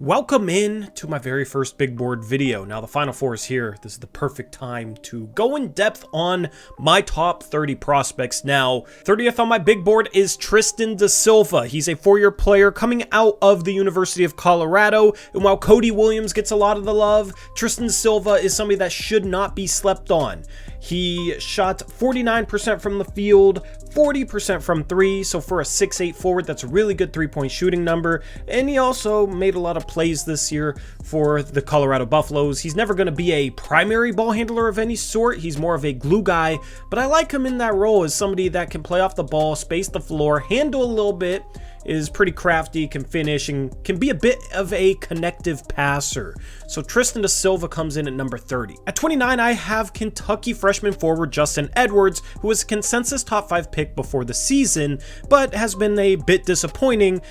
Welcome in to my very first big board video. Now the Final Four is here. This is the perfect time to go in depth on my top 30 prospects. Now, 30th on my big board is Tristan Silva. He's a four-year player coming out of the University of Colorado. And while Cody Williams gets a lot of the love, Tristan Silva is somebody that should not be slept on. He shot 49% from the field, 40% from three, so for a 6'8 forward, that's a really good three-point shooting number. And he also made a lot of plays this year for the Colorado Buffaloes. He's never going to be a primary ball handler of any sort. He's more of a glue guy, but I like him in that role as somebody that can play off the ball, space the floor, handle a little bit, is pretty crafty, can finish, and can be a bit of a connective passer. So Tristan Silva comes in at number 30. At 29, I have Kentucky freshman forward Justin Edwards, who was a consensus top 5 pick before the season, but has been a bit disappointing,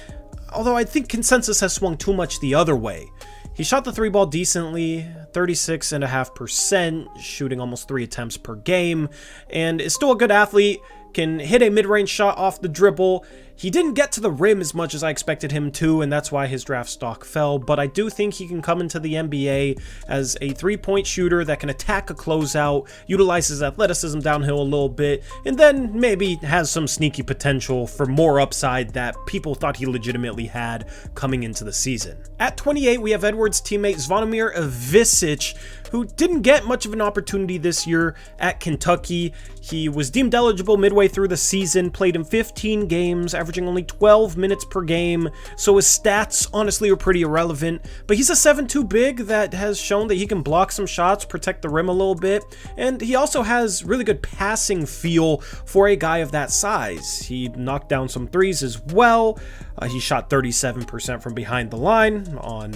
although I think consensus has swung too much the other way. He shot the three ball decently, 36.5%, shooting almost 3 attempts per game, and is still a good athlete, can hit a mid-range shot off the dribble. He didn't get to the rim as much as I expected him to, and that's why his draft stock fell, but I do think he can come into the NBA as a three-point shooter that can attack a closeout, utilizes athleticism downhill a little bit, and then maybe has some sneaky potential for more upside that people thought he legitimately had coming into the season. At 28, we have Edwards' teammate Zamir AV Visic, who didn't get much of an opportunity this year at Kentucky. He was deemed eligible midway through the season, played in 15 games, averaging only 12 minutes per game, so his stats honestly are pretty irrelevant, but he's a 7'2" big that has shown that he can block some shots, protect the rim a little bit, and he also has really good passing feel for a guy of that size. He knocked down some threes as well. He shot 37% from behind the line on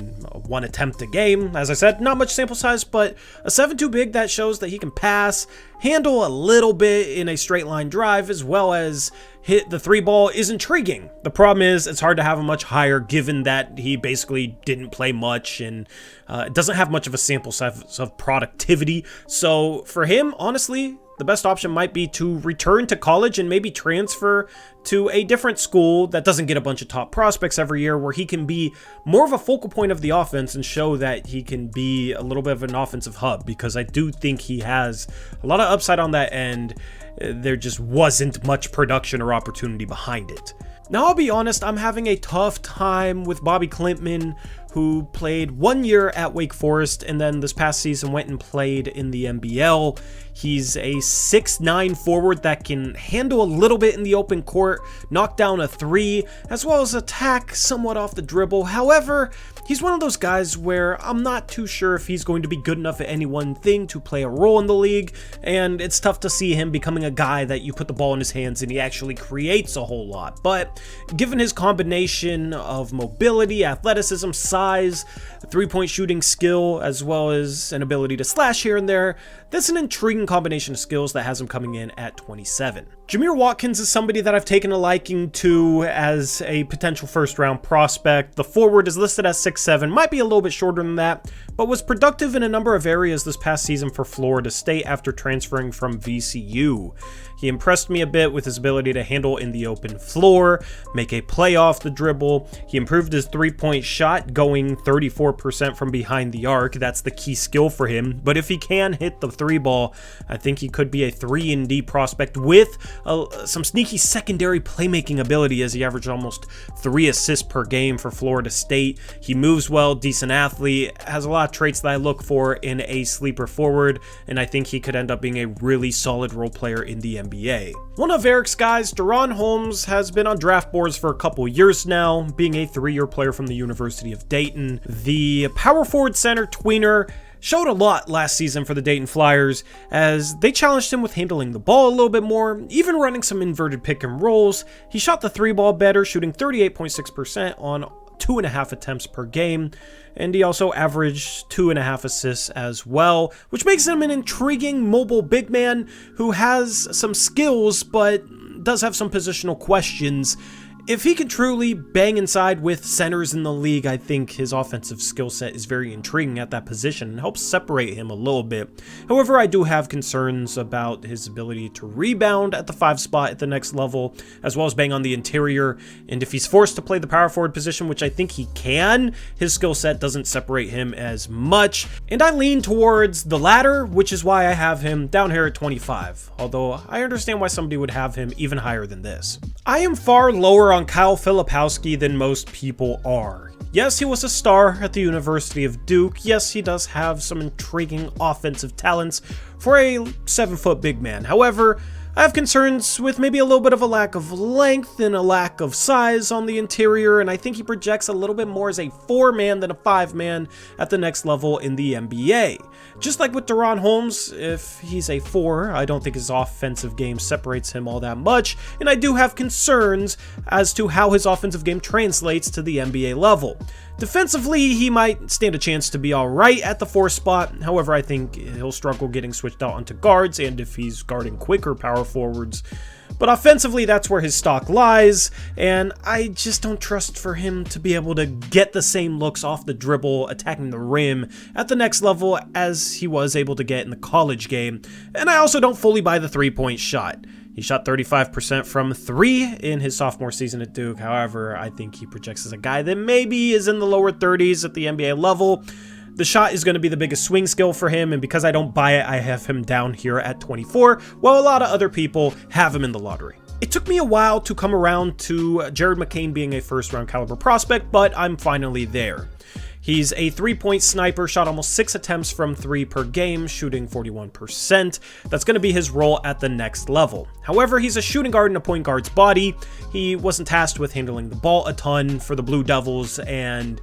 one attempt a game. As I said, not much sample size, but a 7'2" big that shows that he can pass, handle a little bit in a straight line drive, as well as hit the three ball is intriguing. The problem is it's hard to have him much higher given that he basically didn't play much and doesn't have much of a sample size of productivity. So for him, honestly, the best option might be to return to college and maybe transfer to a different school that doesn't get a bunch of top prospects every year, where he can be more of a focal point of the offense and show that he can be a little bit of an offensive hub, because I do think he has a lot of upside on that end. There just wasn't much production or opportunity behind it. Now, I'll be honest, I'm having a tough time with Bobby Klintman, who played 1 year at Wake Forest and then this past season went and played in the NBL. He's a 6'9" forward that can handle a little bit in the open court, knock down a three, as well as attack somewhat off the dribble. However, he's one of those guys where I'm not too sure if he's going to be good enough at any one thing to play a role in the league, and it's tough to see him becoming a guy that you put the ball in his hands and he actually creates a whole lot. But given his combination of mobility, athleticism, size, three-point shooting skill, as well as an ability to slash here and there, that's an intriguing combination of skills that has him coming in at 27. Jamir Watkins is somebody that I've taken a liking to as a potential first-round prospect. The forward is listed as 6'7", might be a little bit shorter than that, but was productive in a number of areas this past season for Florida State after transferring from VCU. He impressed me a bit with his ability to handle in the open floor, make a play off the dribble. He improved his three-point shot, going 34% from behind the arc. That's the key skill for him. But if he can hit the three ball, I think he could be a 3-and-D prospect with some sneaky secondary playmaking ability, as he averaged almost 3 assists per game for Florida State. He moves well, decent athlete, has a lot of traits that I look for in a sleeper forward, and I think he could end up being a really solid role player in the NBA. One of Eric's guys, Donon Holmes, has been on draft boards for a couple years now, being a 3-year player from the University of Dayton. The power forward center tweener showed a lot last season for the Dayton Flyers, as they challenged him with handling the ball a little bit more, even running some inverted pick and rolls. He shot the three ball better, shooting 38.6% on 2.5 attempts per game, and he also averaged 2.5 assists as well, which makes him an intriguing mobile big man who has some skills but does have some positional questions. If he can truly bang inside with centers in the league, I think his offensive skill set is very intriguing at that position and helps separate him a little bit. However, I do have concerns about his ability to rebound at the 5 spot at the next level, as well as bang on the interior. And if he's forced to play the power forward position, which I think he can, his skill set doesn't separate him as much. And I lean towards the latter, which is why I have him down here at 25. Although I understand why somebody would have him even higher than this. I am far lower on Kyle Filipowski than most people are. Yes, he was a star at the University of Duke. Yes, he does have some intriguing offensive talents for a 7-foot big man. However, I have concerns with maybe a little bit of a lack of length and a lack of size on the interior, and I think he projects a little bit more as a 4-man than a 5-man at the next level in the NBA. Just like with Donon Holmes, if he's a 4, I don't think his offensive game separates him all that much, and I do have concerns as to how his offensive game translates to the NBA level. Defensively, he might stand a chance to be alright at the 4 spot, however I think he'll struggle getting switched out onto guards and if he's guarding quicker power forwards. But offensively, that's where his stock lies, and I just don't trust for him to be able to get the same looks off the dribble, attacking the rim at the next level as he was able to get in the college game, and I also don't fully buy the 3-point shot. He shot 35% from 3 in his sophomore season at Duke. However, I think he projects as a guy that maybe is in the lower 30s at the NBA level. The shot is going to be the biggest swing skill for him, and because I don't buy it, I have him down here at 24, while a lot of other people have him in the lottery. It took me a while to come around to Jared McCain being a first-round caliber prospect, but I'm finally there. He's a 3-point sniper, shot almost 6 attempts from 3 per game, shooting 41%. That's going to be his role at the next level. However, he's a shooting guard in a point guard's body. He wasn't tasked with handling the ball a ton for the Blue Devils and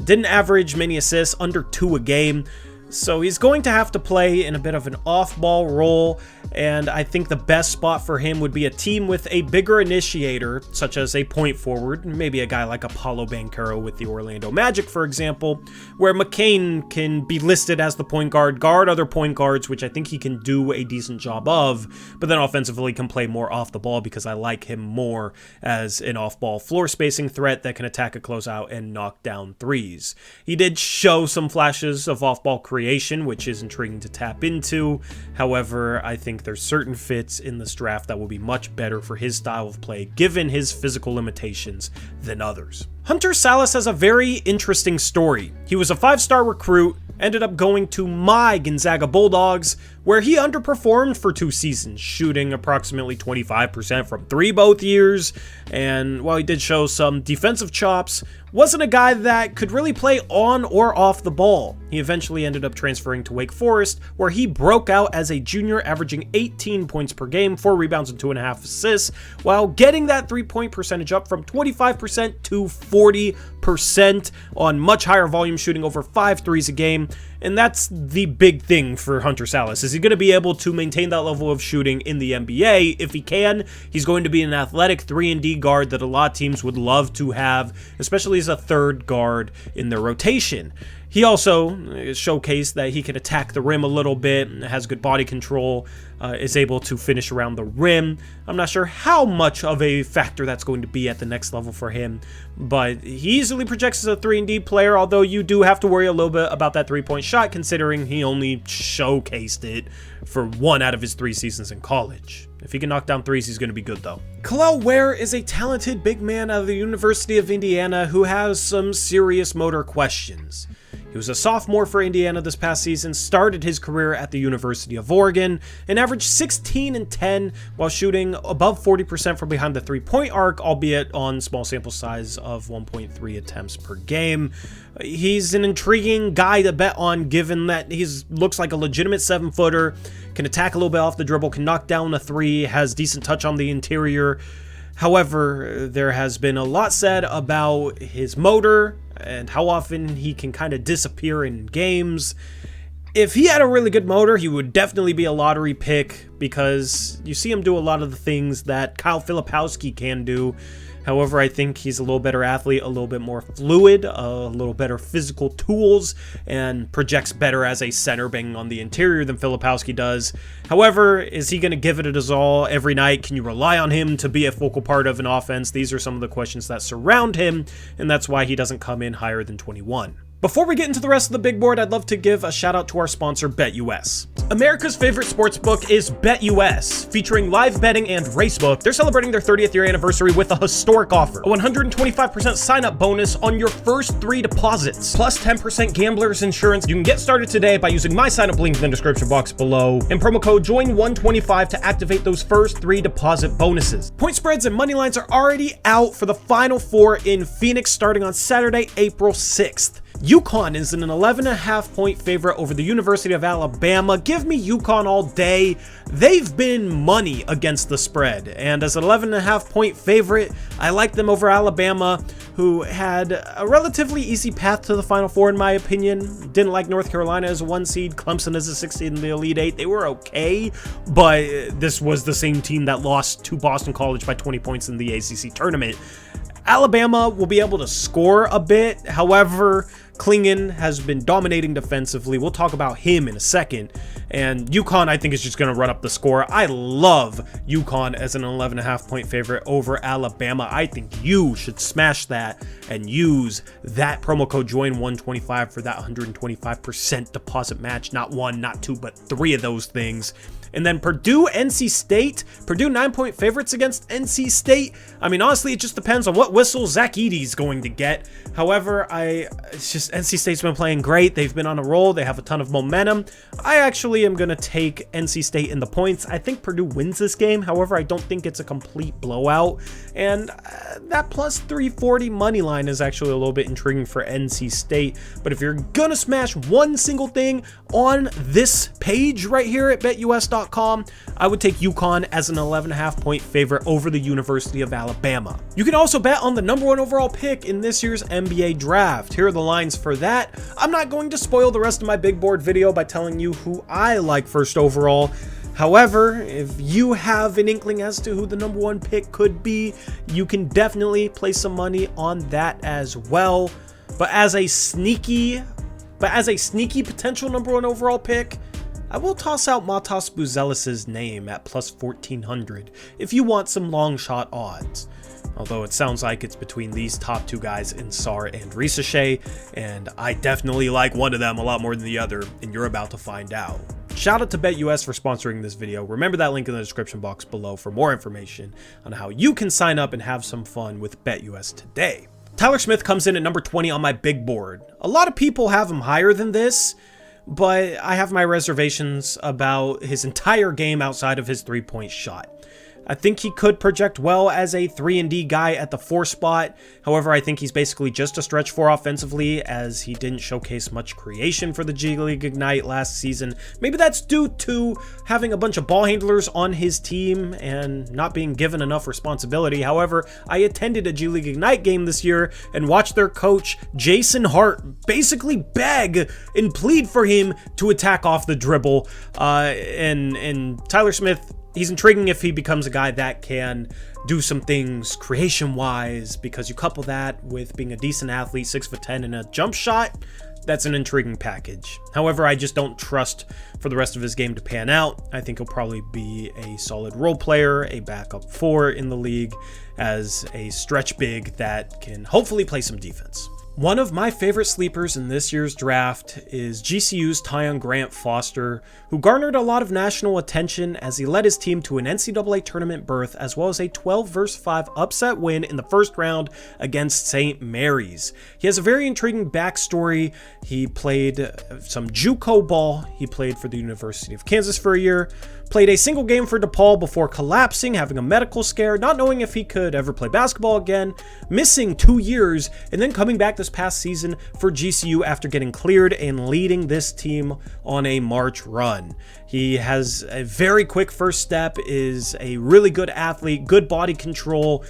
didn't average many assists, under 2 a game. So he's going to have to play in a bit of an off-ball role, and I think the best spot for him would be a team with a bigger initiator, such as a point forward, maybe a guy like Apollo Banchero with the Orlando Magic, for example, where McCain can be listed as the point guard, guard other point guards, which I think he can do a decent job of, but then offensively can play more off the ball because I like him more as an off-ball floor spacing threat that can attack a closeout and knock down threes. He did show some flashes of off-ball creation, which is intriguing to tap into. However, I think there's certain fits in this draft that will be much better for his style of play, given his physical limitations, than others. Hunter Salis has a very interesting story. He was a 5-star recruit, ended up going to my Gonzaga Bulldogs, where he underperformed for 2 seasons, shooting approximately 25% from 3 both years, and while he did show some defensive chops, wasn't a guy that could really play on or off the ball. He eventually ended up transferring to Wake Forest, where he broke out as a junior, averaging 18 points per game, 4 rebounds and 2.5 assists, while getting that 3-point percentage up from 25% to 40% on much higher volume, shooting over 5 threes a game. And that's the big thing for Hunter Salis. Is he going to be able to maintain that level of shooting in the NBA? If he can, he's going to be an athletic 3-and-D guard that a lot of teams would love to have, especially as a third guard in their rotation. He also showcased that he can attack the rim a little bit, has good body control, is able to finish around the rim. I'm not sure how much of a factor that's going to be at the next level for him, but he easily projects as a 3-and-D player, although you do have to worry a little bit about that 3-point shot, considering he only showcased it for 1 out of his 3 seasons in college. If he can knock down threes, he's going to be good, though. Kleber Wear is a talented big man out of the University of Indiana who has some serious motor questions. He was a sophomore for Indiana this past season, started his career at the University of Oregon, and averaged 16 and 10 while shooting above 40% from behind the 3-point arc, albeit on small sample size of 1.3 attempts per game. He's an intriguing guy to bet on, given that he looks like a legitimate 7-footer, can attack a little bit off the dribble, can knock down a 3, has decent touch on the interior. However, there has been a lot said about his motor and how often he can kind of disappear in games. If he had a really good motor, he would definitely be a lottery pick, because you see him do a lot of the things that Kyle Filipowski can do. However, I think he's a little better athlete, a little bit more fluid, a little better physical tools, and projects better as a center banging on the interior than Filipowski does. However, is he going to give it his all every night? Can you rely on him to be a focal part of an offense? These are some of the questions that surround him, and that's why he doesn't come in higher than 21. Before we get into the rest of the big board, I'd love to give a shout out to our sponsor, BetUS. America's favorite sports book is BetUS, featuring live betting and racebook. They're celebrating their 30th year anniversary with a historic offer, a 125% sign-up bonus on your first 3 deposits, plus 10% gambler's insurance. You can get started today by using my sign-up link in the description box below, and promo code JOIN125 to activate those first 3 deposit bonuses. Point spreads and money lines are already out for the Final Four in Phoenix starting on Saturday, April 6th. UConn is an 11.5 point favorite over the University of Alabama. Give me UConn all day. They've been money against the spread, and as an 11.5 point favorite, I like them over Alabama, who had a relatively easy path to the Final Four in my opinion. Didn't like North Carolina as a 1 seed, Clemson as a 6 seed in the Elite 8. They were okay, but this was the same team that lost to Boston College by 20 points in the ACC tournament. Alabama will be able to score a bit. However, Klingon has been dominating defensively. We'll talk about him in a second. And UConn, I think, is just going to run up the score. I love UConn as an 11.5 point favorite over Alabama. I think you should smash that and use that promo code JOIN125 for that 125% deposit match. Not 1, not 2, but 3 of those things. And then Purdue, NC State. Purdue 9-point favorites against NC State. I mean, honestly, it just depends on what whistle Zach Edey's going to get. However, it's just NC State's been playing great. They've been on a roll. They have a ton of momentum. I actually am going to take NC State in the points. I think Purdue wins this game. However, I don't think it's a complete blowout. And that plus 340 money line is actually a little bit intriguing for NC State. But if you're going to smash one single thing on this page right here at BetUS.com, I would take UConn as an 11.5 point favorite over the University of Alabama. You can also bet on the #1 overall pick in this year's NBA draft. Here are the lines for that. I'm not going to spoil the rest of my big board video by telling you who I like first overall. However, if you have an inkling as to who the #1 pick could be, you can definitely place some money on that as well. But as a sneaky potential #1 overall pick, I will toss out Matas Buzelis's name at plus 1400 if you want some long shot odds. Although it sounds like it's between these top 2 guys in Sarr and Risachet, and I definitely like one of them a lot more than the other, and you're about to find out. Shout out to BetUS for sponsoring this video. Remember that link in the description box below for more information on how you can sign up and have some fun with BetUS today. Tyler Smith comes in at number 20 on my big board. A lot of people have him higher than this, but I have my reservations about his entire game outside of his 3-point shot. I think he could project well as a 3-and-D guy at the 4 spot. However, I think he's basically just a stretch 4 offensively, as he didn't showcase much creation for the G League Ignite last season. Maybe that's due to having a bunch of ball handlers on his team and not being given enough responsibility. However, I attended a G League Ignite game this year and watched their coach, Jason Hart, basically beg and plead for him to attack off the dribble. And Tyler Smith, he's intriguing if he becomes a guy that can do some things creation-wise, because you couple that with being a decent athlete, 6'10", and a jump shot. That's an intriguing package. However, I just don't trust for the rest of his game to pan out. I think he'll probably be a solid role player, a backup 4 in the league, as a stretch big that can hopefully play some defense. One of my favorite sleepers in this year's draft is GCU's Tyion Grant Foster, who garnered a lot of national attention as he led his team to an NCAA tournament berth, as well as a 12-5 upset win in the first round against St. Mary's. He has a very intriguing backstory. He played some JUCO ball. He played for the University of Kansas for a year, played a single game for DePaul before collapsing, having a medical scare, not knowing if he could ever play basketball again, missing 2 years, and then coming back this past season for GCU after getting cleared and leading this team on a March run. He has a very quick first step, is a really good athlete, good body control,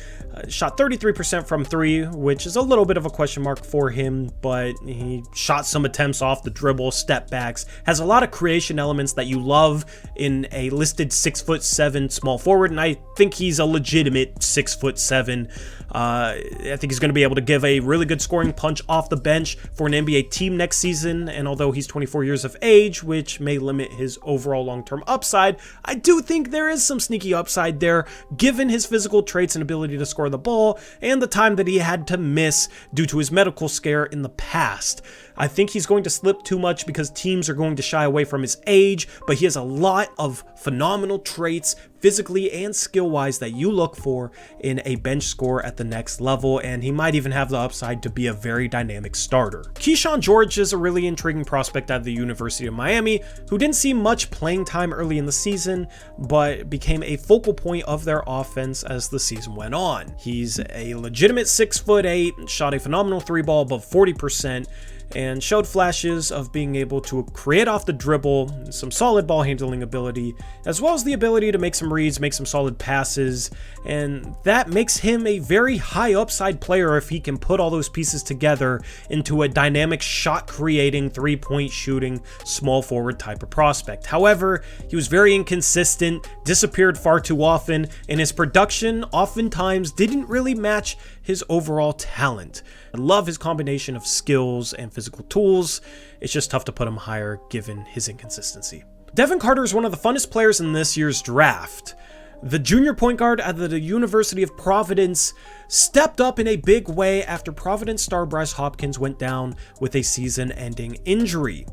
shot 33% from 3, which is a little bit of a question mark for him, but he shot some attempts off the dribble, step backs, has a lot of creation elements that you love in a a listed 6'7" small forward, and I think he's a legitimate 6'7". I think he's going to be able to give a really good scoring punch off the bench for an NBA team next season, and although he's 24 years of age, which may limit his overall long-term upside, I do think there is some sneaky upside there, given his physical traits and ability to score the ball, and the time that he had to miss due to his medical scare in the past. I think he's going to slip too much because teams are going to shy away from his age, but he has a lot of phenomenal traits, physically and skill-wise, that you look for in a bench scorer at the next level, and he might even have the upside to be a very dynamic starter. KeShon George is a really intriguing prospect out of the University of Miami, who didn't see much playing time early in the season, but became a focal point of their offense as the season went on. He's a legitimate 6'8", shot a phenomenal three ball above 40%, and showed flashes of being able to create off the dribble, some solid ball handling ability, as well as the ability to make some reads, make some solid passes, and that makes him a very high upside player if he can put all those pieces together into a dynamic shot creating, three-point shooting, small forward type of prospect. However, he was very inconsistent, disappeared far too often, and his production oftentimes didn't really match his overall talent. I love his combination of skills and physical tools. It's just tough to put him higher given his inconsistency. Devin Carter is one of the funnest players in this year's draft. The junior point guard at the University of Providence stepped up in a big way after Providence star Bryce Hopkins went down with a season-ending injury.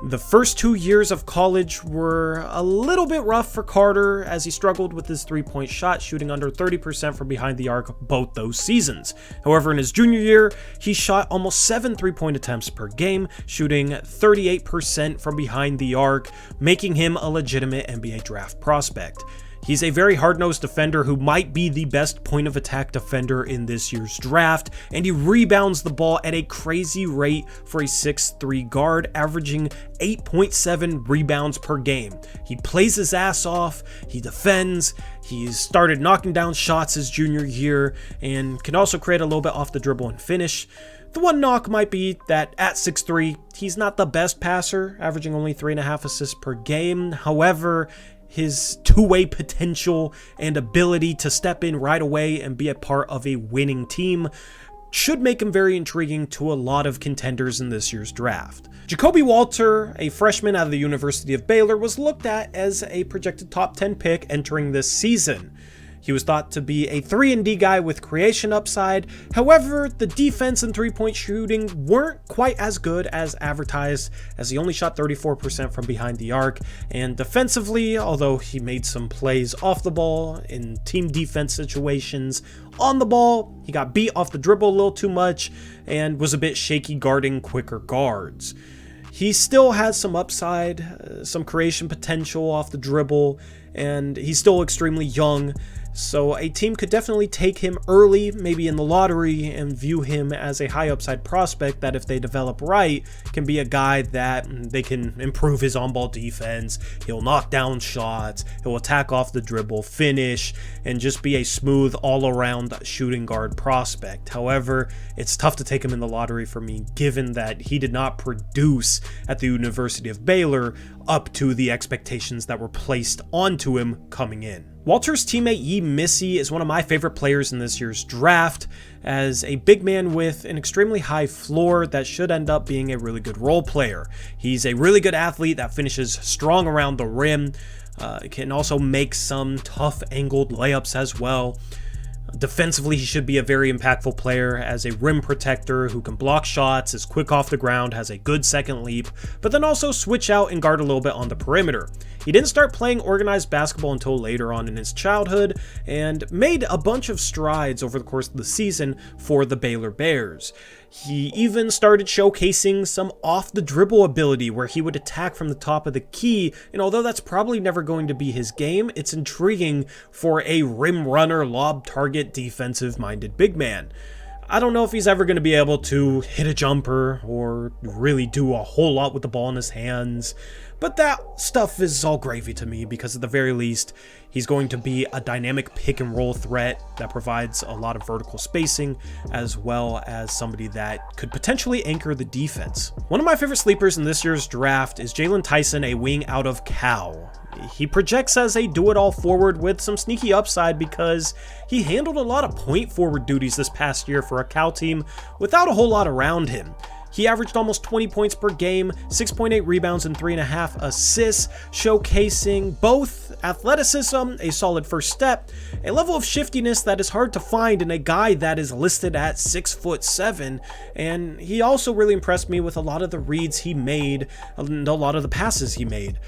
The first 2 years of college were a little bit rough for Carter as he struggled with his three-point shot, shooting under 30% from behind the arc both those seasons. However, in his junior year, he shot almost 7 three-point attempts per game, shooting 38% from behind the arc, making him a legitimate NBA draft prospect. He's a very hard-nosed defender who might be the best point of attack defender in this year's draft, and he rebounds the ball at a crazy rate for a 6'3" guard, averaging 8.7 rebounds per game. He plays his ass off, he defends, he's started knocking down shots his junior year, and can also create a little bit off the dribble and finish. The one knock might be that at 6'3", he's not the best passer, averaging only 3.5 assists per game. However, his two-way potential and ability to step in right away and be a part of a winning team should make him very intriguing to a lot of contenders in this year's draft. Jacoby Walter, a freshman out of the University of Baylor, was looked at as a projected top 10 pick entering this season. He was thought to be a 3-and-D guy with creation upside. However, the defense and three-point shooting weren't quite as good as advertised, as he only shot 34% from behind the arc. And defensively, although he made some plays off the ball in team defense situations, on the ball, he got beat off the dribble a little too much and was a bit shaky guarding quicker guards. He still has some upside, some creation potential off the dribble, and he's still extremely young. So a team could definitely take him early, maybe in the lottery, and view him as a high upside prospect that, if they develop right, can be a guy that they can improve his on-ball defense, he'll knock down shots, he'll attack off the dribble, finish, and just be a smooth all-around shooting guard prospect. However, it's tough to take him in the lottery for me, given that he did not produce at the University of Baylor up to the expectations that were placed onto him coming in. Walter's teammate Yi Missy is one of my favorite players in this year's draft, as a big man with an extremely high floor that should end up being a really good role player. He's a really good athlete that finishes strong around the rim, can also make some tough angled layups as well. Defensively, he should be a very impactful player as a rim protector who can block shots, is quick off the ground, has a good second leap, but then also switch out and guard a little bit on the perimeter. He didn't start playing organized basketball until later on in his childhood, and made a bunch of strides over the course of the season for the Baylor Bears. He even started showcasing some off-the-dribble ability where he would attack from the top of the key, and although that's probably never going to be his game, it's intriguing for a rim runner, lob target, defensive-minded big man. I don't know if he's ever going to be able to hit a jumper or really do a whole lot with the ball in his hands, but that stuff is all gravy to me because at the very least, he's going to be a dynamic pick and roll threat that provides a lot of vertical spacing, as well as somebody that could potentially anchor the defense. One of my favorite sleepers in this year's draft is Jaylen Tyson, a wing out of Cal. He projects as a do-it-all forward with some sneaky upside because he handled a lot of point forward duties this past year for a Cal team without a whole lot around him. He averaged almost 20 points per game, 6.8 rebounds and 3.5 assists, showcasing both athleticism, a solid first step, a level of shiftiness that is hard to find in a guy that is listed at 6'7", and he also really impressed me with a lot of the reads he made and a lot of the passes he made.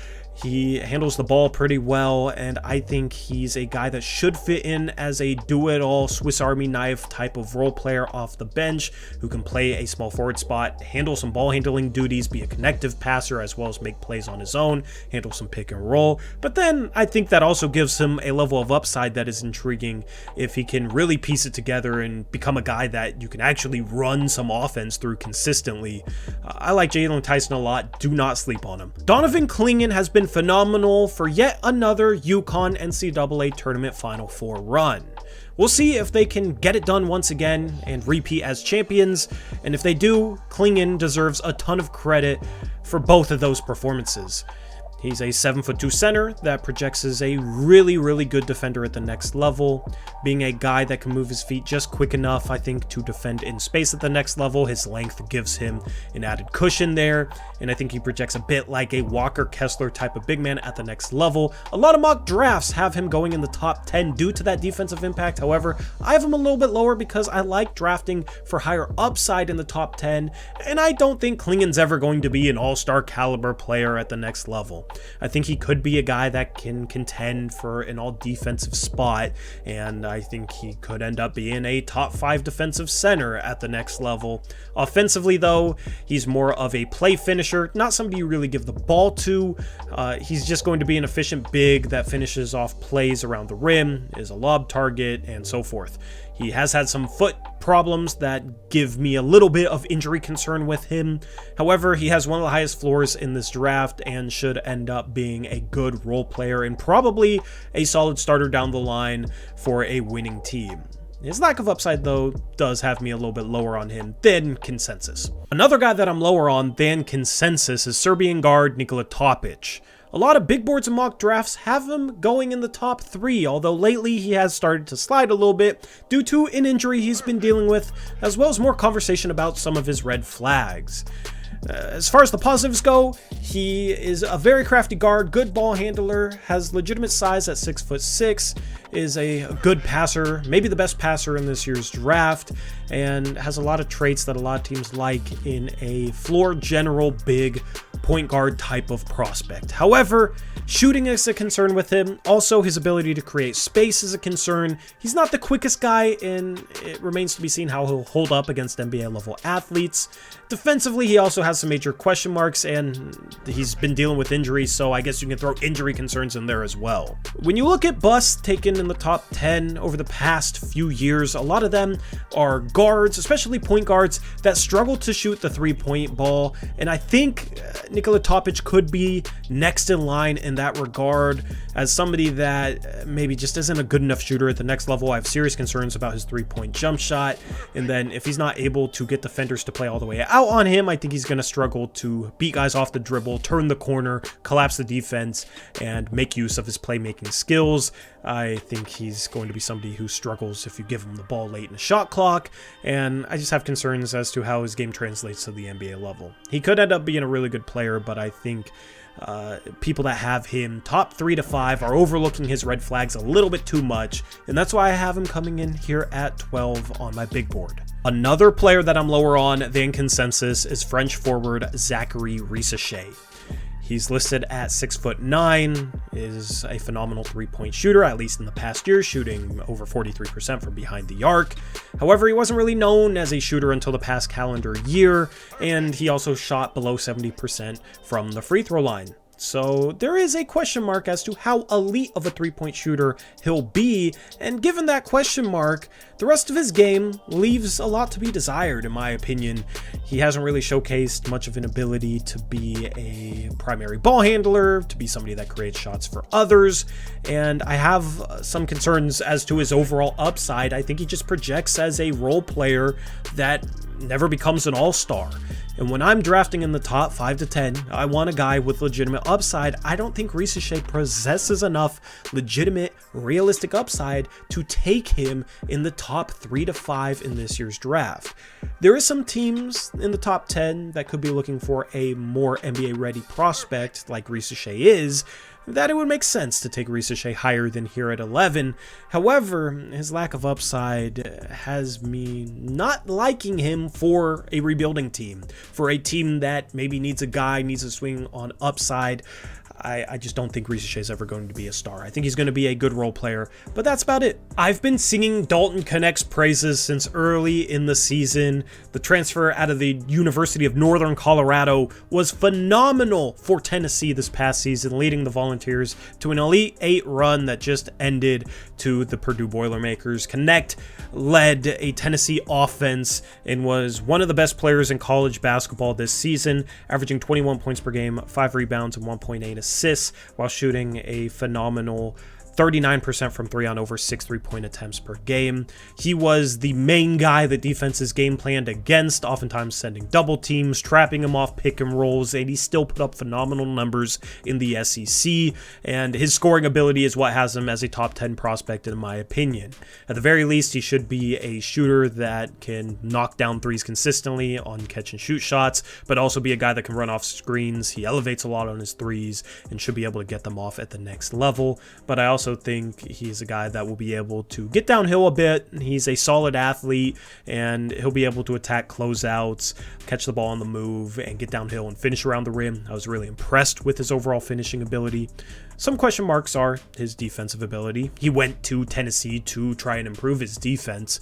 He handles the ball pretty well, and I think he's a guy that should fit in as a do-it-all Swiss Army knife type of role player off the bench who can play a small forward spot, handle some ball handling duties, be a connective passer as well as make plays on his own, handle some pick and roll. But then I think that also gives him a level of upside that is intriguing if he can really piece it together and become a guy that you can actually run some offense through consistently. I like Jaylen Tyson a lot. Do not sleep on him. Donovan Clingan has been phenomenal for yet another UConn NCAA Tournament Final Four run. We'll see if they can get it done once again and repeat as champions, and if they do, Clingan deserves a ton of credit for both of those performances. He's a 7'2" center that projects as a really good defender at the next level, being a guy that can move his feet just quick enough, I think, to defend in space at the next level. His length gives him an added cushion there, and I think he projects a bit like a Walker Kessler type of big man at the next level. A lot of mock drafts have him going in the top 10 due to that defensive impact. However, I have him a little bit lower because I like drafting for higher upside in the top 10, and I don't think Clingan's ever going to be an all-star caliber player at the next level. I think he could be a guy that can contend for an all-defensive spot, and I think he could end up being a top 5 defensive center at the next level. Offensively, though, he's more of a play finisher, not somebody you really give the ball to. He's just going to be an efficient big that finishes off plays around the rim, is a lob target, and so forth. He has had some foot problems that give me a little bit of injury concern with him. However, he has one of the highest floors in this draft and should end up being a good role player and probably a solid starter down the line for a winning team. His lack of upside, though, does have me a little bit lower on him than consensus. Another guy that I'm lower on than consensus is Serbian guard Nikola Jokic. A lot of big boards and mock drafts have him going in the top 3, although lately he has started to slide a little bit due to an injury he's been dealing with, as well as more conversation about some of his red flags. As far as the positives go, he is a very crafty guard, good ball handler, has legitimate size at 6'6", is a good passer, maybe the best passer in this year's draft, and has a lot of traits that a lot of teams like in a floor general big point guard type of prospect. However, shooting is a concern with him. Also, his ability to create space is a concern. He's not the quickest guy, and it remains to be seen how he'll hold up against NBA level athletes. Defensively, he also has some major question marks, and he's been dealing with injuries, so I guess you can throw injury concerns in there as well. When you look at busts taken in the top 10 over the past few years, a lot of them are guards, especially point guards, that struggle to shoot the three-point ball, and I think Nikola Jokic could be next in line in that regard as somebody that maybe just isn't a good enough shooter at the next level. I have serious concerns about his three-point jump shot, and then if he's not able to get defenders to play all the way out on him, I think he's going to struggle to beat guys off the dribble, turn the corner, collapse the defense, and make use of his playmaking skills. I think he's going to be somebody who struggles if you give him the ball late in the shot clock, and I just have concerns as to how his game translates to the NBA level. He could end up being a really good player, but I think people that have him top 3 to 5 are overlooking his red flags a little bit too much, and that's why I have him coming in here at 12 on my big board. Another player that I'm lower on than consensus is French forward Zachary Ret. He's listed at 6'9", is a phenomenal three-point shooter, at least in the past year, shooting over 43% from behind the arc. However, he wasn't really known as a shooter until the past calendar year, and he also shot below 70% from the free throw line. So there is a question mark as to how elite of a three-point shooter he'll be, and given that question mark, the rest of his game leaves a lot to be desired in my opinion. He hasn't really showcased much of an ability to be a primary ball handler, to be somebody that creates shots for others, and I have some concerns as to his overall upside. I think he just projects as a role player that never becomes an all-star. And when I'm drafting in the top 5 to 10, I want a guy with legitimate upside. I don't think Risacher possesses enough legitimate, realistic upside to take him in the top 3 to 5 in this year's draft. There is some teams in the top 10 that could be looking for a more NBA-ready prospect like Risacher is, that it would make sense to take Risacher higher than here at 11. However, his lack of upside has me not liking him for a rebuilding team, for a team that maybe needs a guy, needs a swing on upside. I just don't think Risacher is ever going to be a star. I think he's going to be a good role player, but that's about it. I've been singing Dalton Connect's praises since early in the season. The transfer out of the University of Northern Colorado was phenomenal for Tennessee this past season, leading the Volunteers to an Elite 8 run that just ended to the Purdue Boilermakers. Connect led a Tennessee offense and was one of the best players in college basketball this season, averaging 21 points per game, 5 rebounds, and 1.8 assists, while shooting a phenomenal 39% from 3 on over 6 3-point attempts per game. He was the main guy that defenses game planned against, oftentimes sending double teams, trapping him off pick and rolls, and he still put up phenomenal numbers in the SEC, and his scoring ability is what has him as a top 10 prospect in my opinion. At the very least, he should be a shooter that can knock down threes consistently on catch and shoot shots, but also be a guy that can run off screens. He elevates a lot on his threes and should be able to get them off at the next level, but I also think he's a guy that will be able to get downhill a bit. He's a solid athlete, and he'll be able to attack closeouts, catch the ball on the move, and get downhill and finish around the rim. I was really impressed with his overall finishing ability. Some question marks are his defensive ability. He went to Tennessee to try and improve his defense.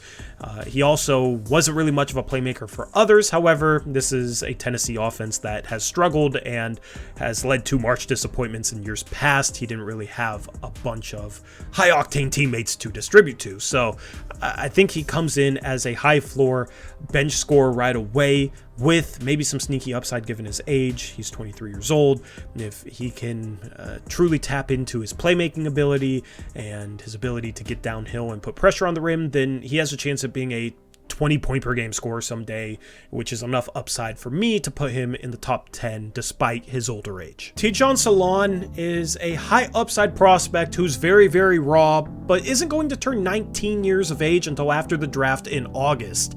He also wasn't really much of a playmaker for others. However, this is a Tennessee offense that has struggled and has led to March disappointments in years past. He didn't really have a bunch of high-octane teammates to distribute to. So I think he comes in as a high-floor bench scorer right away, with maybe some sneaky upside given his age. He's 23 years old. If he can truly tap into his playmaking ability and his ability to get downhill and put pressure on the rim, then he has a chance at being a 20-point per game scorer someday, which is enough upside for me to put him in the top 10 despite his older age. Tyion Salonen is a high upside prospect who's very, very raw, but isn't going to turn 19 years of age until after the draft in August.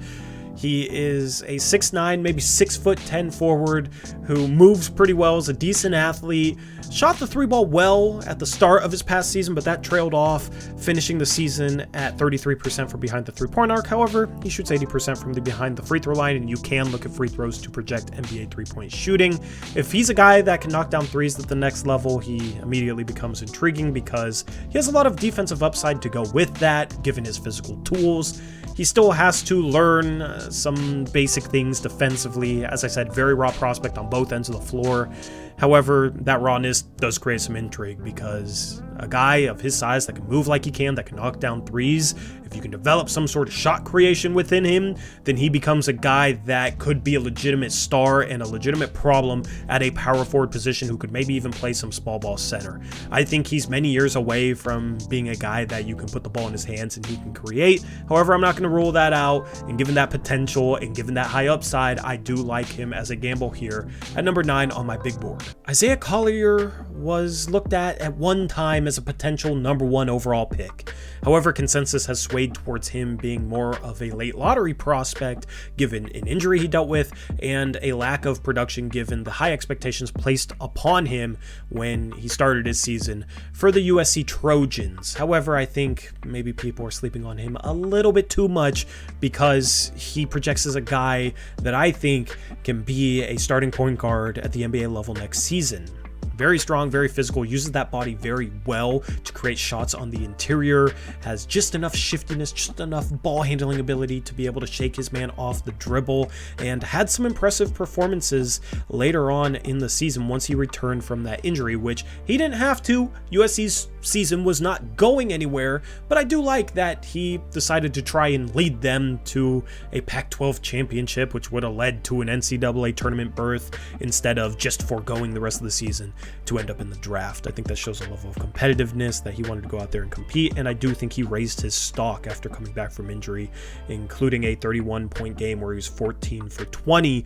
He is a 6'9", maybe 6'10" forward who moves pretty well, is a decent athlete, shot the 3-ball well at the start of his past season, but that trailed off, finishing the season at 33% from behind the 3-point arc. However, he shoots 80% from behind the free throw line, and you can look at free throws to project NBA 3-point shooting. If he's a guy that can knock down threes at the next level, he immediately becomes intriguing because he has a lot of defensive upside to go with that, given his physical tools. He still has to learn some basic things defensively. As I said, very raw prospect on both ends of the floor. However, that rawness does create some intrigue because a guy of his size that can move like he can, that can knock down threes, if you can develop some sort of shot creation within him, then he becomes a guy that could be a legitimate star and a legitimate problem at a power forward position who could maybe even play some small ball center. I think he's many years away from being a guy that you can put the ball in his hands and he can create. However, I'm not going to rule that out, and given that potential and given that high upside, I do like him as a gamble here at number 9 on my big board. Isaiah Collier was looked at one time as a potential number 1 overall pick. However, consensus has swayed towards him being more of a late lottery prospect given an injury he dealt with and a lack of production given the high expectations placed upon him when he started his season for the USC Trojans. However, I think maybe people are sleeping on him a little bit too much because he projects as a guy that I think can be a starting point guard at the NBA level next season. Very strong, very physical, uses that body very well to create shots on the interior, has just enough shiftiness, just enough ball handling ability to be able to shake his man off the dribble, and had some impressive performances later on in the season once he returned from that injury, which he didn't have to. USC's season was not going anywhere, but I do like that he decided to try and lead them to a Pac-12 championship, which would have led to an NCAA tournament berth instead of just foregoing the rest of the season. to end up in the draft. I think that shows a level of competitiveness that he wanted to go out there and compete, and I do think he raised his stock after coming back from injury, including a 31-point game where he was 14 for 20.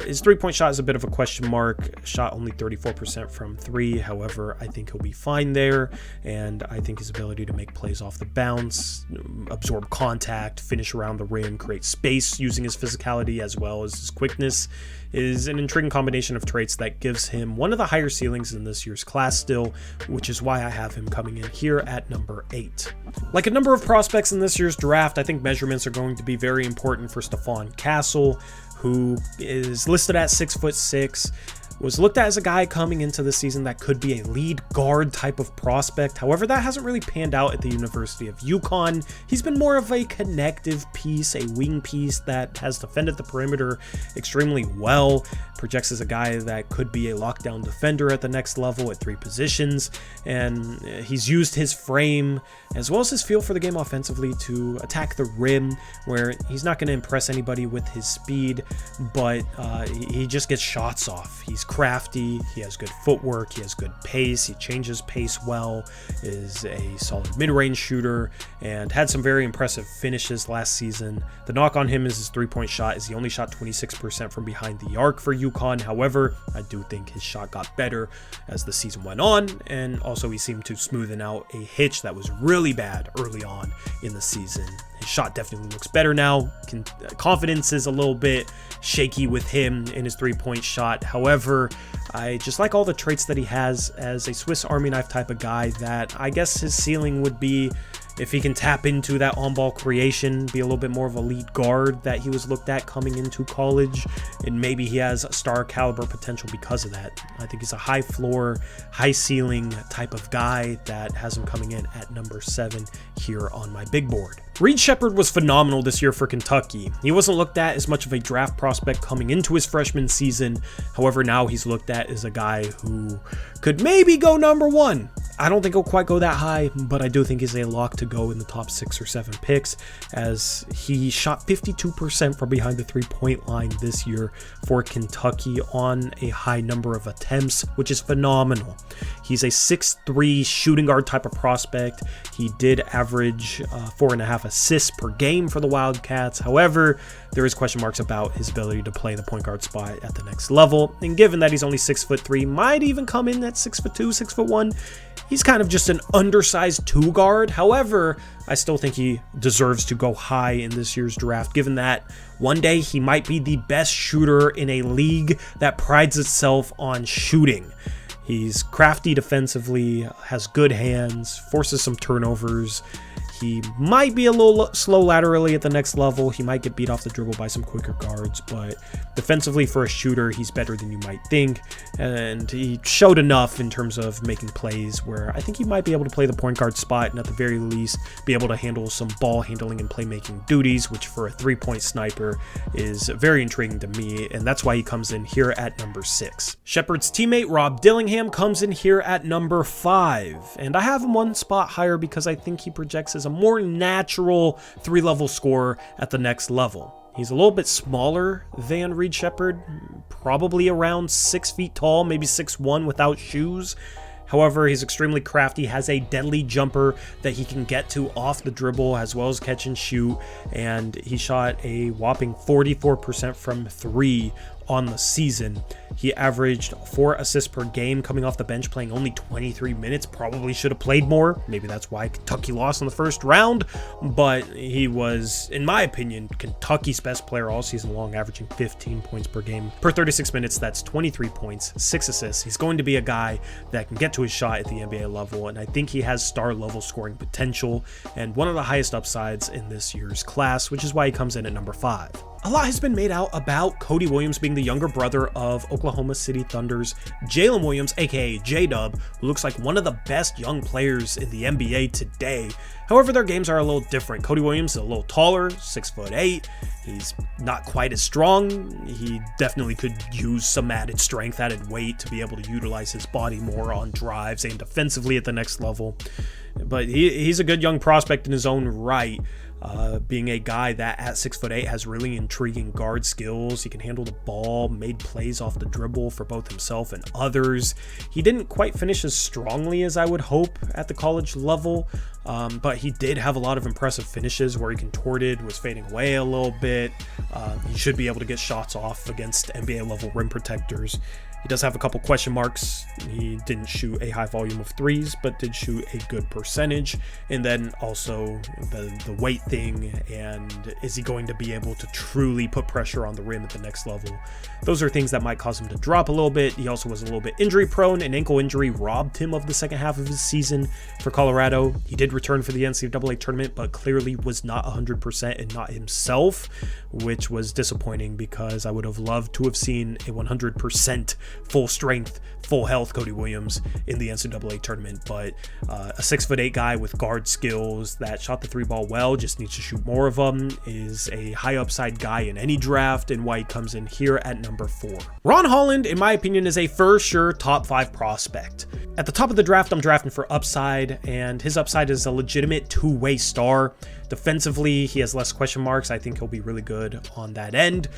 His three-point shot is a bit of a question mark. Shot only 34% from three. However, I think he'll be fine there, and I think his ability to make plays off the bounce, absorb contact, finish around the rim, create space using his physicality as well as his quickness is an intriguing combination of traits that gives him one of the higher ceilings in this year's class still, which is why I have him coming in here at number 8. Like a number of prospects in this year's draft, I think measurements are going to be very important for Stefan Castle, who is listed at 6'6", was looked at as a guy coming into the season that could be a lead guard type of prospect. However, that hasn't really panned out at the University of UConn. He's been more of a connective piece, a wing piece that has defended the perimeter extremely well. Projects as a guy that could be a lockdown defender at the next level at 3 positions, and he's used his frame as well as his feel for the game offensively to attack the rim, where he's not going to impress anybody with his speed, but he just gets shots off. He's crafty, he has good footwork, he has good pace, he changes pace well, is a solid mid-range shooter, and had some very impressive finishes last season. The knock on him is his three-point shot, as he only shot 26% from behind the arc for UConn. However, I do think his shot got better as the season went on, and also he seemed to smoothen out a hitch that was really bad early on in the season. His shot definitely looks better now. Confidence is a little bit shaky with him in his three-point shot. However, I just like all the traits that he has as a Swiss Army knife type of guy that I guess his ceiling would be if he can tap into that on-ball creation, be a little bit more of a lead guard that he was looked at coming into college, and maybe he has star caliber potential because of that. I think he's a high floor, high ceiling type of guy that has him coming in at number 7 here on my big board. Reed Shepard was phenomenal this year for Kentucky. He wasn't looked at as much of a draft prospect coming into his freshman season. However, now he's looked at as a guy who could maybe go number 1. I don't think he'll quite go that high, but I do think he's a lock to go in the top 6 or 7 picks, as he shot 52% from behind the three-point line this year for Kentucky on a high number of attempts, which is phenomenal. He's a 6'3" shooting guard type of prospect. He did average 4.5 assists per game for the Wildcats. However, there is question marks about his ability to play the point guard spot at the next level, and given that he's only 6'3", might even come in at 6'2", 6'1", he's kind of just an undersized 2 guard. However, I still think he deserves to go high in this year's draft, given that one day he might be the best shooter in a league that prides itself on shooting. He's crafty defensively, has good hands, forces some turnovers. He might be a little slow laterally at the next level. He might get beat off the dribble by some quicker guards, but defensively for a shooter, he's better than you might think. And he showed enough in terms of making plays where I think he might be able to play the point guard spot, and at the very least be able to handle some ball handling and playmaking duties, which for a 3-point sniper is very intriguing to me, and that's why he comes in here at number 6. Shepard's teammate Rob Dillingham comes in here at number 5, and I have him one spot higher because I think he projects as a more natural 3-level scorer at the next level. He's a little bit smaller than Reed Shepard, probably around 6 feet tall, maybe 6'1" without shoes. However, he's extremely crafty, has a deadly jumper that he can get to off the dribble as well as catch and shoot, and he shot a whopping 44% from 3 on the season. He averaged 4 assists per game coming off the bench, playing only 23 minutes. Probably should have played more. Maybe that's why Kentucky lost in the first round, but he was, in my opinion, Kentucky's best player all season long, averaging 15 points per game. Per 36 minutes, that's 23 points, 6 assists. He's going to be a guy that can get to his shot at the NBA level, and I think he has star-level scoring potential and one of the highest upsides in this year's class, which is why he comes in at number 5. A lot has been made out about Cody Williams being the younger brother of Oklahoma City Thunder's Jaylen Williams, aka J-Dub, who looks like one of the best young players in the NBA today. However, their games are a little different. Cody Williams is a little taller, 6'8". He's not quite as strong. He definitely could use some added strength, added weight to be able to utilize his body more on drives and defensively at the next level. But he's a good young prospect in his own right. being a guy that at 6'8" has really intriguing guard skills. He can handle the ball, made plays off the dribble for both himself and others. He didn't quite finish as strongly as I would hope at the college level, but he did have a lot of impressive finishes where he contorted, was fading away a little bit. He should be able to get shots off against NBA level rim protectors. He does have a couple question marks. He didn't shoot a high volume of threes, but did shoot a good percentage. And then also the weight thing, and is he going to be able to truly put pressure on the rim at the next level? Those are things that might cause him to drop a little bit. He also was a little bit injury prone. An ankle injury robbed him of the second half of his season for Colorado. He did return for the NCAA tournament, but clearly was not 100% and not himself, which was disappointing because I would have loved to have seen a 100% full strength, full health Cody Williams in the NCAA tournament. But a 6'8" guy with guard skills that shot the three ball well, just needs to shoot more of them, is a high upside guy in any draft, and why he comes in here at number 4. Ron Holland, in my opinion, is a for sure top 5 prospect. At the top of the draft, I'm drafting for upside, and his upside is a legitimate two-way star. Defensively, he has less question marks. I think he'll be really good on that end.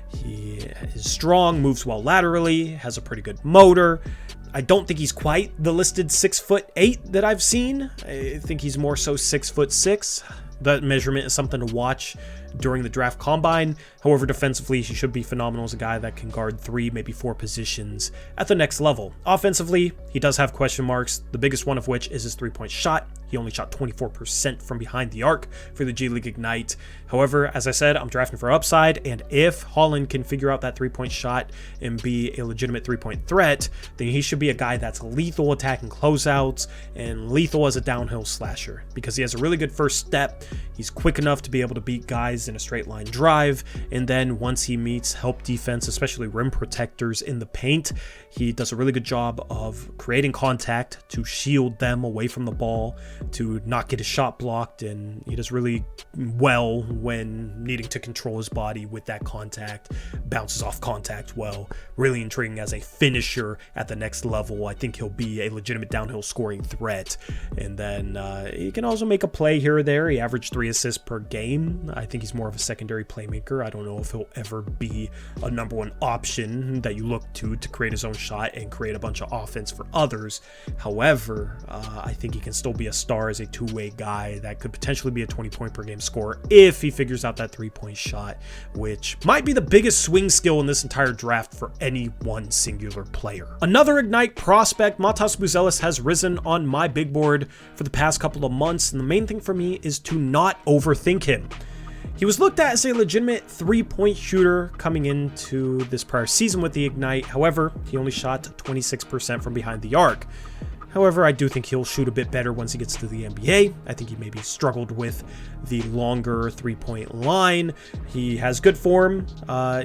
He is strong, moves well laterally, has a pretty good motor. I don't think he's quite the listed 6'8" that I've seen. I think he's more so 6'6". That measurement is something to watch during the draft combine. However, defensively, he should be phenomenal as a guy that can guard 3, maybe 4 positions at the next level. Offensively, he does have question marks, the biggest one of which is his three-point shot. He only shot 24% from behind the arc for the G League Ignite. However, as I said, I'm drafting for upside, and if Holland can figure out that three-point shot and be a legitimate three-point threat, then he should be a guy that's lethal attacking closeouts and lethal as a downhill slasher, because he has a really good first step. He's quick enough to be able to beat guys in a straight line drive, and then once he meets help defense, especially rim protectors in the paint, he does a really good job of creating contact to shield them away from the ball, to not get his shot blocked, and he does really well when needing to control his body with that contact, bounces off contact well. Really intriguing as a finisher at the next level. I think he'll be a legitimate downhill scoring threat, and then he can also make a play here or there. He averaged 3 assists per game. I think he's more of a secondary playmaker. I don't know if he'll ever be a number 1 option that you look to create his own shot and create a bunch of offense for others. However, I think he can still be a star as a two-way guy that could potentially be a 20-point per game scorer if he figures out that three-point shot, which might be the biggest swing skill in this entire draft for any one singular player. Another Ignite prospect, Matas Buzelis, has risen on my big board for the past couple of months, and the main thing for me is to not overthink him. He was looked at as a legitimate three-point shooter coming into this prior season with the Ignite. However, he only shot 26% from behind the arc. However, I do think he'll shoot a bit better once he gets to the NBA. I think he maybe struggled with the longer three-point line. He has good form.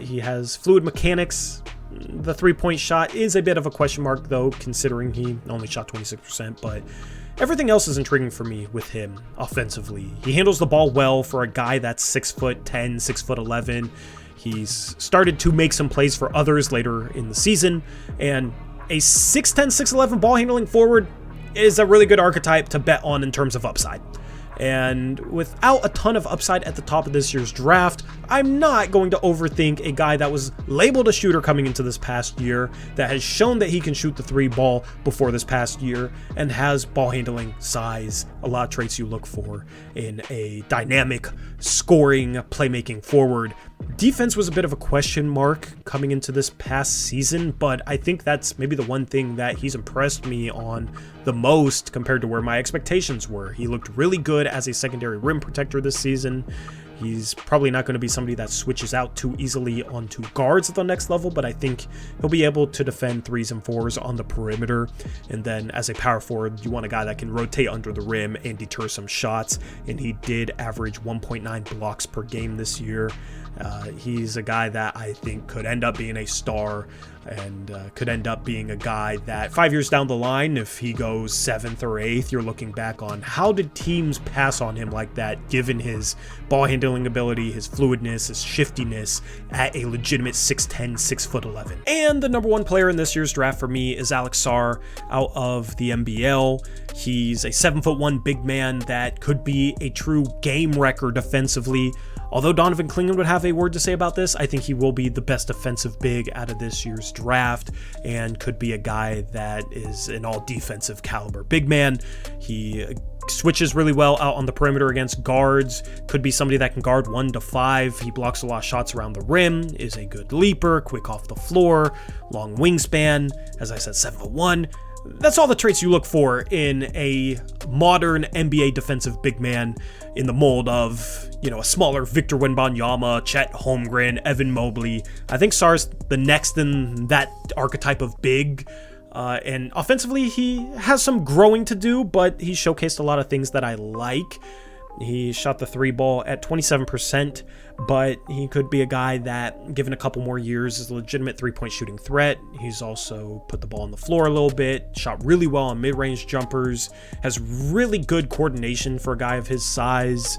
He has fluid mechanics. The three-point shot is a bit of a question mark, though, considering he only shot 26%, but everything else is intriguing for me with him offensively. He handles the ball well for a guy that's 6'10", 6'11". He's started to make some plays for others later in the season, and a 6'10", 6'11" ball handling forward is a really good archetype to bet on in terms of upside. And without a ton of upside at the top of this year's draft, I'm not going to overthink a guy that was labeled a shooter coming into this past year, that has shown that he can shoot the three ball before this past year, and has ball handling, size, a lot of traits you look for in a dynamic, scoring, playmaking forward. Defense was a bit of a question mark coming into this past season, but I think that's maybe the one thing that he's impressed me on the most compared to where my expectations were. He looked really good as a secondary rim protector this season. He's probably not going to be somebody that switches out too easily onto guards at the next level, but I think he'll be able to defend 3s and 4s on the perimeter. And then as a power forward, you want a guy that can rotate under the rim and deter some shots. And he did average 1.9 blocks per game this year. He's a guy that I think could end up being a star, and could end up being a guy that 5 years down the line, if he goes 7th or 8th, you're looking back on how did teams pass on him like that, given his ball handling handling ability, his fluidness, his shiftiness at a legitimate 6'10", 6'11". And the number one player in this year's draft for me is Alex Sarr out of the NBL. He's a 7'1" big man that could be a true game wrecker defensively. Although Donovan Clingan would have a word to say about this, I think he will be the best defensive big out of this year's draft and could be a guy that is an all-defensive caliber big man. He switches really well out on the perimeter against guards, could be somebody that can guard 1 to 5. He blocks a lot of shots around the rim, is a good leaper, quick off the floor, long wingspan, as I said, 7'1". That's all the traits you look for in a modern NBA defensive big man in the mold of, a smaller Victor Wembanyama, Chet Holmgren, Evan Mobley. I think Sarr's the next in that archetype of big. And offensively, he has some growing to do, but he showcased a lot of things that I like. He shot the 3 ball at 27%, but he could be a guy that, given a couple more years, is a legitimate 3-point shooting threat. He's also put the ball on the floor a little bit, shot really well on mid-range jumpers, has really good coordination for a guy of his size,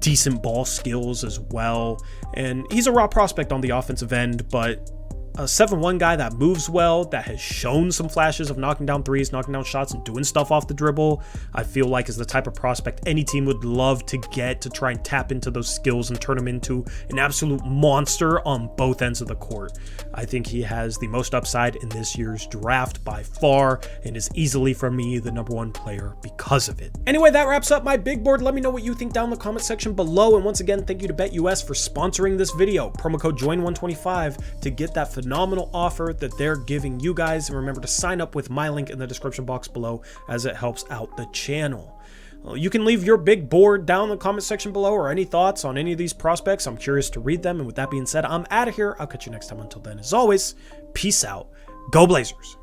decent ball skills as well, and he's a raw prospect on the offensive end, but a 7'1" guy that moves well, that has shown some flashes of knocking down threes, knocking down shots, and doing stuff off the dribble, I feel like is the type of prospect any team would love to get to try and tap into those skills and turn him into an absolute monster on both ends of the court. I think he has the most upside in this year's draft by far and is easily, for me, the number one player because of it. Anyway, that wraps up my big board. Let me know what you think down in the comment section below. And once again, thank you to BetUS for sponsoring this video. Promo code JOIN125 to get that phenomenal offer that they're giving you guys, and remember to sign up with my link in the description box below as it helps out the channel. You can leave your big board down in the comment section below or any thoughts on any of these prospects. I'm curious to read them, and with that being said, I'm out of here. I'll catch you next time. Until then, as always, peace out. Go Blazers.